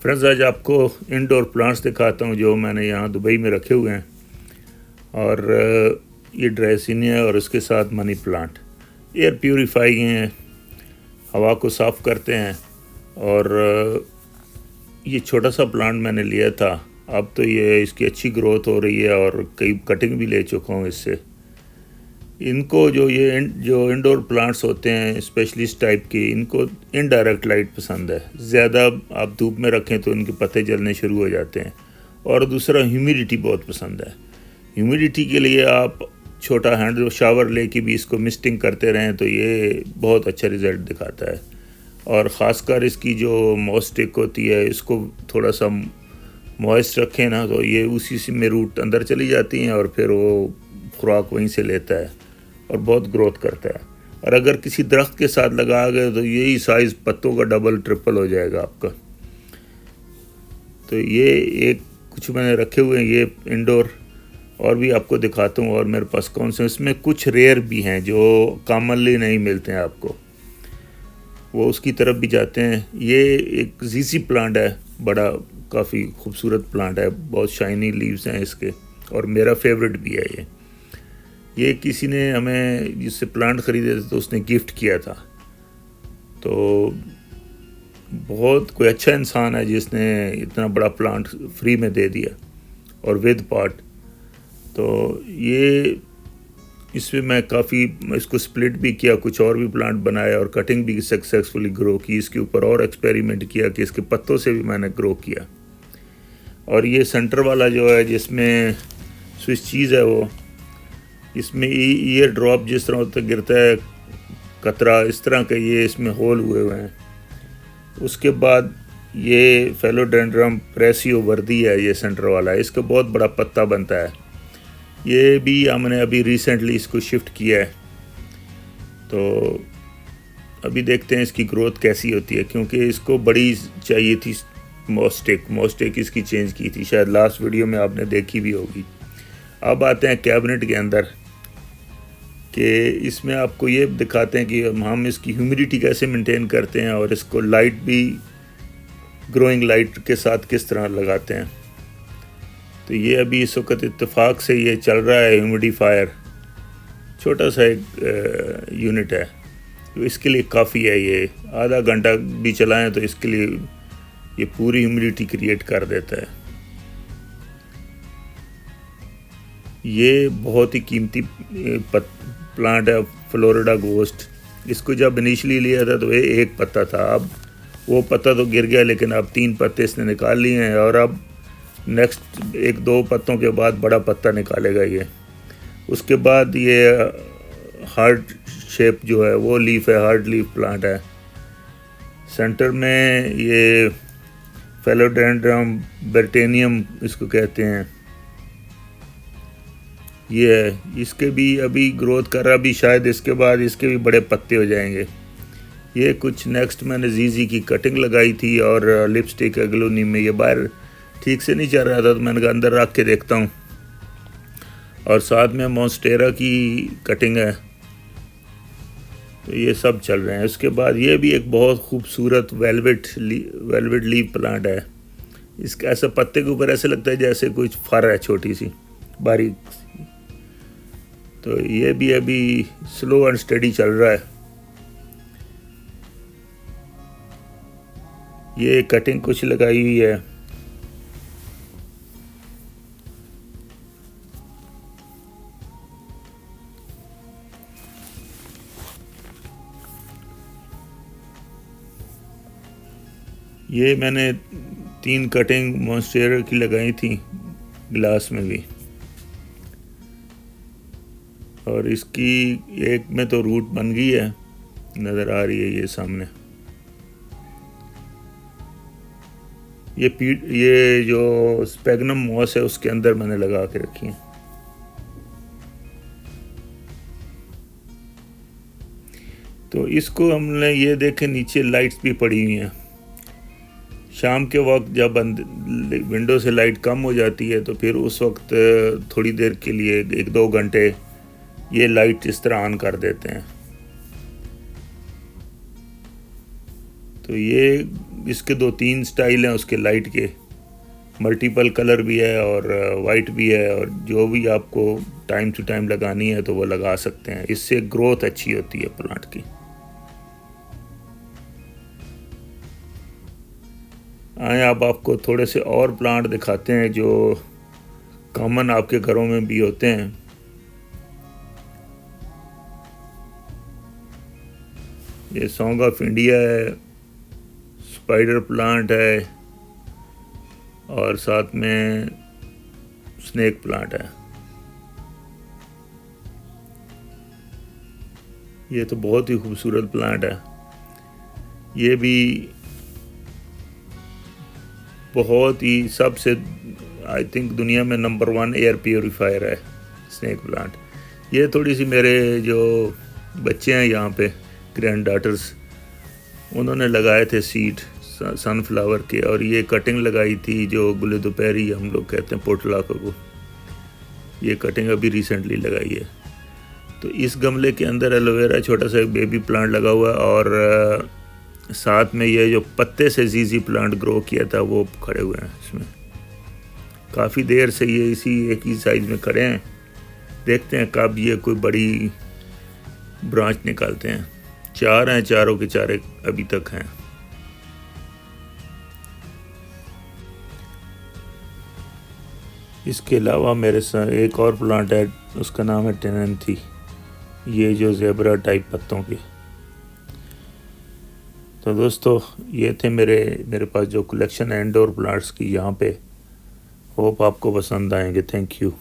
Friends, आज आपको indoor plants दिखाता हूँ जो मैंने यहाँ दुबई में रखे हुए हैं। और ये ड्राइसिनिया और उसके साथ मनी प्लांट एयर प्यूरीफाई हैं, हवा को साफ़ करते हैं। और ये छोटा सा प्लांट मैंने लिया था, अब तो ये इसकी अच्छी ग्रोथ हो रही है और कई कटिंग भी ले चुका हूँ इससे। इनको जो इंडोर प्लांट्स होते हैं स्पेशलिस्ट टाइप की, इनको इनडायरेक्ट लाइट पसंद है। ज़्यादा आप धूप में रखें तो इनके पत्ते जलने शुरू हो जाते हैं। और दूसरा, ह्यूमिडिटी बहुत पसंद है। ह्यूमिडिटी के लिए आप छोटा हैंड शावर लेके भी इसको मिस्टिंग करते रहें तो ये बहुत अच्छा रिज़ल्ट दिखाता है। और ख़ासकर इसकी जो मॉस्टिक होती है, इसको थोड़ा सा मॉइस्ट रखें ना तो ये उसी से में रूट अंदर चली जाती हैं और फिर वो खुराक वहीं से लेता है और बहुत ग्रोथ करता है। और अगर किसी दरख्त के साथ लगा गए तो यही साइज़ पत्तों का डबल ट्रिपल हो जाएगा आपका। तो ये एक कुछ मैंने रखे हुए हैं ये इंडोर, और भी आपको दिखाता हूँ। और मेरे पास कौन से, इसमें कुछ रेयर भी हैं जो कॉमनली नहीं मिलते हैं आपको, वो उसकी तरफ भी जाते हैं। ये एक जीसी प्लांट है, बड़ा काफ़ी खूबसूरत प्लांट है, बहुत शाइनी लीव्स हैं इसके और मेरा फेवरेट भी है ये किसी ने हमें जिससे प्लांट ख़रीदे थे तो उसने गिफ्ट किया था। तो बहुत कोई अच्छा इंसान है जिसने इतना बड़ा प्लांट फ्री में दे दिया और विद पॉट। तो ये इसमें मैं काफ़ी इसको स्प्लिट भी किया, कुछ और भी प्लांट बनाया और कटिंग भी सक्सेसफुली ग्रो की। इसके ऊपर और एक्सपेरिमेंट किया कि इसके पत्तों से भी मैंने ग्रो किया। और ये सेंटर वाला जो है जिसमें स्विच चीज़ है, वो इसमें ईयर ड्रॉप जिस तरह होता गिरता है कतरा, इस तरह के ये इसमें होल हुए हैं। उसके बाद ये फेलोडेंड्रम प्रेसियो वर्दी है, ये सेंटर वाला है, इसका बहुत बड़ा पत्ता बनता है। ये भी हमने अभी रिसेंटली इसको शिफ्ट किया है, तो अभी देखते हैं इसकी ग्रोथ कैसी होती है, क्योंकि इसको बड़ी चाहिए थी मॉस्टिक इसकी चेंज की थी, शायद लास्ट वीडियो में आपने देखी भी होगी। अब आते हैं कैबिनेट के अंदर कि इसमें आपको ये दिखाते हैं कि हम इसकी ह्यूमिडिटी कैसे मेंटेन करते हैं और इसको लाइट भी ग्रोइंग लाइट के साथ किस तरह लगाते हैं। तो ये अभी इस वक्त इत्तेफाक से ये चल रहा है ह्यूमिडिफायर, छोटा सा एक यूनिट है, तो इसके लिए काफ़ी है। ये आधा घंटा भी चलाएं तो इसके लिए ये पूरी ह्यूमिडिटी क्रिएट कर देता है। ये बहुत ही कीमती प्लांट है, फ्लोरिडा गोस्ट। इसको जब इनिशियली लिया था तो ये एक पत्ता था, अब वो पत्ता तो गिर गया, लेकिन अब 3 पत्ते इसने निकाल लिए हैं और अब नेक्स्ट 1-2 पत्तों के बाद बड़ा पत्ता निकालेगा ये। उसके बाद ये हार्ट शेप जो है वो लीफ है, हार्ड लीफ प्लांट है। सेंटर में ये फेलोडेंड्रम ब्रिटेनियम इसको कहते हैं, ये है। इसके भी अभी ग्रोथ कर रहा, भी शायद इसके बाद इसके भी बड़े पत्ते हो जाएंगे। ये कुछ नेक्स्ट मैंने जीजी की कटिंग लगाई थी और लिपस्टिक एग्लोनी में, ये बाहर ठीक से नहीं चल रहा था तो मैंने कहा अंदर रख के देखता हूँ। और साथ में मॉन्स्टेरा की कटिंग है, तो ये सब चल रहे हैं। उसके बाद ये भी एक बहुत खूबसूरत वेलवेट लीफ प्लांट है। इसका ऐसा पत्ते के ऊपर ऐसे लगता है जैसे कुछ फर है, छोटी सी बारीक सी। तो ये भी अभी स्लो एंड स्टेडी चल रहा है। ये कटिंग कुछ लगाई हुई है। ये मैंने 3 कटिंग मॉन्स्टेरा की लगाई थी ग्लास में भी, और इसकी एक में तो रूट बन गई है, नज़र आ रही है ये सामने। ये जो स्पेगनम मॉस है उसके अंदर मैंने लगा के रखी है। तो इसको हमने ये देखे नीचे लाइट्स भी पड़ी हुई हैं। शाम के वक्त जब विंडो से लाइट कम हो जाती है तो फिर उस वक्त थोड़ी देर के लिए 1-2 घंटे ये लाइट इस तरह ऑन कर देते हैं। तो ये इसके 2-3 स्टाइल हैं उसके लाइट के, मल्टीपल कलर भी है और वाइट भी है, और जो भी आपको टाइम टू टाइम लगानी है तो वो लगा सकते हैं। इससे ग्रोथ अच्छी होती है प्लांट की। आए अब आपको थोड़े से और प्लांट दिखाते हैं जो कॉमन आपके घरों में भी होते हैं। ये सॉन्ग ऑफ इंडिया है, स्पाइडर प्लांट है, और साथ में स्नेक प्लांट है। ये तो बहुत ही खूबसूरत प्लांट है। ये भी बहुत ही सबसे आई थिंक दुनिया में नंबर 1 एयर प्योरीफायर है स्नेक प्लांट। ये थोड़ी सी मेरे जो बच्चे हैं यहाँ पे ग्रैंड डॉटर्स, उन्होंने लगाए थे सीड सनफ्लावर के, और ये कटिंग लगाई थी जो गुले दोपहरी हम लोग कहते हैं पोटला को। ये कटिंग अभी रिसेंटली लगाई है। तो इस गमले के अंदर एलोवेरा छोटा सा एक बेबी प्लांट लगा हुआ है, और साथ में ये जो पत्ते से जीजी प्लांट ग्रो किया था वो खड़े हुए हैं इसमें। काफ़ी देर से ये इसी एक ही साइज़ में खड़े हैं। देखते हैं कब ये कोई बड़ी ब्रांच निकालते हैं। 4 हैं, चारों के चारे अभी तक हैं। इसके अलावा मेरे साथ एक और प्लांट है, उसका नाम है टेनेंथी। ये जो ज़ेब्रा टाइप पत्तों के। तो दोस्तों ये थे मेरे पास जो कलेक्शन है इंडोर प्लांट्स की यहाँ पे। होप आपको पसंद आएंगे। Thank you.